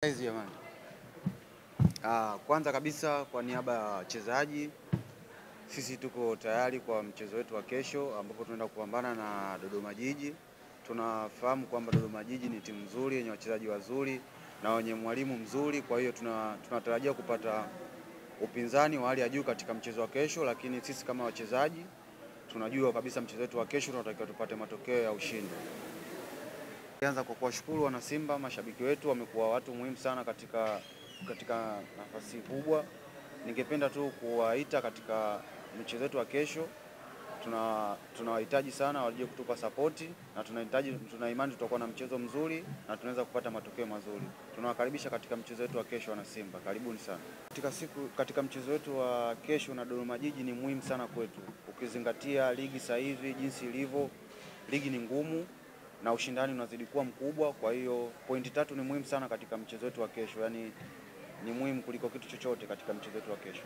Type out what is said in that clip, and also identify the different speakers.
Speaker 1: Jamani. Kwanza kabisa kwa niaba ya wachezaji, sisi tuko tayari kwa mchezo wetu wa kesho ambapo tunaenda kupambana na Dodoma Jiji. Tunafahamu kwamba Dodoma Jiji ni timu nzuri yenye wachezaji wazuri na wenye mwalimu mzuri, kwa hiyo tunatarajia kupata upinzani wa hali ya juu katika mchezo wa kesho, lakini sisi kama wachezaji tunajua kabisa mchezo wetu wa kesho tunatakiwa tupate matokeo ya ushindi. Kwanza kwa kuwashukuru wana Simba, mashabiki wetu wamekuwa watu muhimu sana katika nafasi kubwa. Ningependa tu kuwaita katika mchezo wetu wa kesho. Tunawahitaji sana waje kutupa support na tuna imani tutakuwa na mchezo mzuri na tunaweza kupata matokeo mazuri. Tunawakaribisha katika mchezo wetu wa kesho wana Simba. Karibuni sana. Katika mchezo wetu wa kesho na Dodoma Jiji ni muhimu sana kwetu. Ukizingatia ligi sasa hivi jinsi ilivyo, ligi ni ngumu na ushindani unazidi kuwa mkubwa, kwa hiyo pointi 3 ni muhimu sana katika mchezo wetu wa kesho. Yaani ni muhimu kuliko kitu chochote katika mchezo wetu wa kesho.